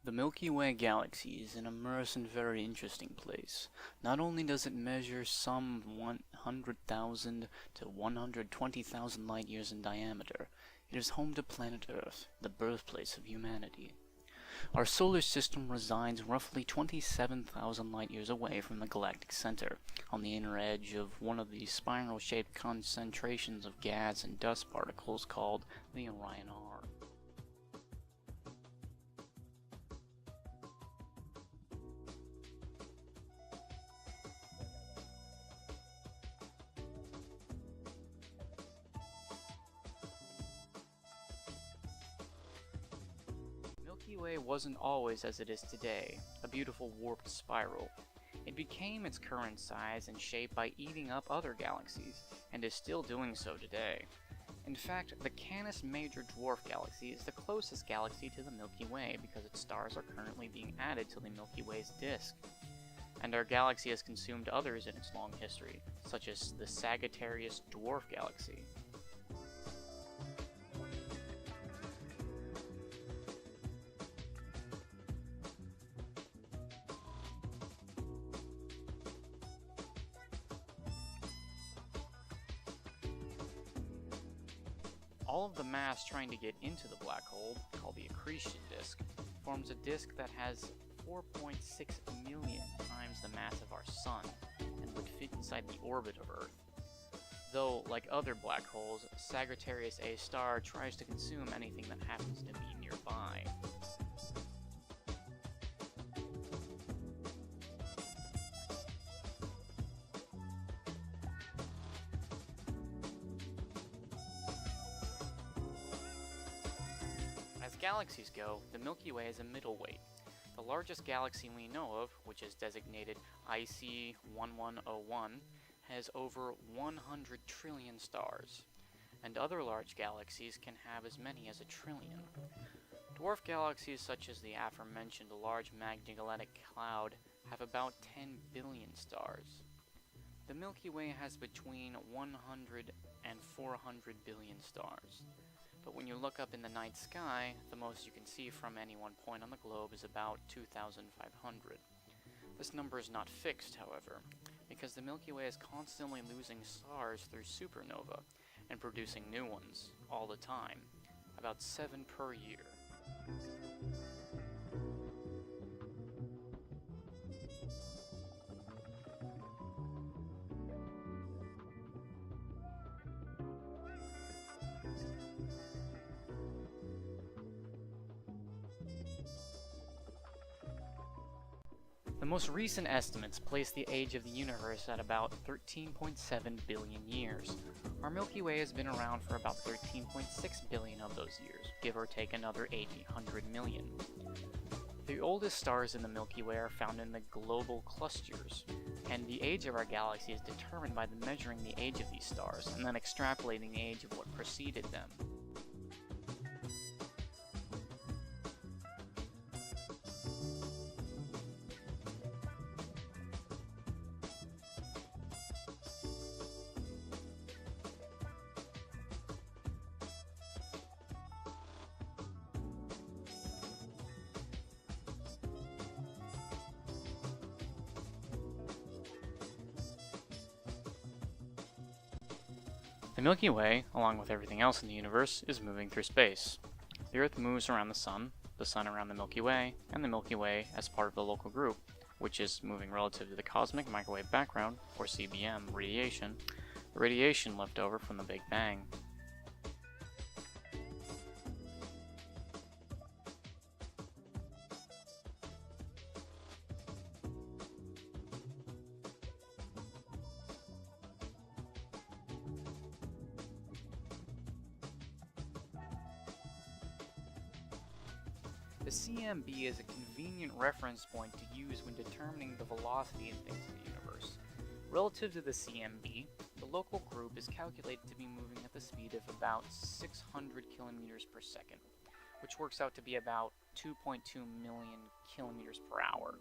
The Milky Way galaxy is an immense and very interesting place. Not only does it measure some 100,000 to 120,000 light years in diameter, it is home to planet Earth, the birthplace of humanity. Our solar system resides roughly 27,000 light years away from the galactic center, on the inner edge of one of the spiral-shaped concentrations of gas and dust particles called the Orion R. Milky Way wasn't always as it is today, a beautiful warped spiral. It became its current size and shape by eating up other galaxies, and is still doing so today. In fact, the Canis Major Dwarf Galaxy is the closest galaxy to the Milky Way because its stars are currently being added to the Milky Way's disk. And our galaxy has consumed others in its long history, such as the Sagittarius Dwarf Galaxy. All of the mass trying to get into the black hole, called the accretion disk, forms a disk that has 4.6 million times the mass of our Sun, and would fit inside the orbit of Earth. Though, like other black holes, Sagittarius A star tries to consume anything that happens to be nearby. As galaxies go, the Milky Way is a middleweight. The largest galaxy we know of, which is designated IC 1101, has over 100 trillion stars, and other large galaxies can have as many as a trillion. Dwarf galaxies such as the aforementioned Large Magellanic Cloud have about 10 billion stars. The Milky Way has between 100 and 400 billion stars. But when you look up in the night sky, the most you can see from any one point on the globe is about 2,500. This number is not fixed, however, because the Milky Way is constantly losing stars through supernova and producing new ones all the time, about 7 per year. The most recent estimates place the age of the universe at about 13.7 billion years. Our Milky Way has been around for about 13.6 billion of those years, give or take another 800 million. The oldest stars in the Milky Way are found in the global clusters, and the age of our galaxy is determined by measuring the age of these stars and then extrapolating the age of what preceded them. The Milky Way, along with everything else in the universe, is moving through space. The Earth moves around the Sun around the Milky Way, and the Milky Way as part of the local group, which is moving relative to the cosmic microwave background, or CMB radiation, the radiation left over from the Big Bang. The CMB is a convenient reference point to use when determining the velocity in things in the universe. Relative to the CMB, the local group is calculated to be moving at the speed of about 600 kilometers per second, which works out to be about 2.2 million kilometers per hour.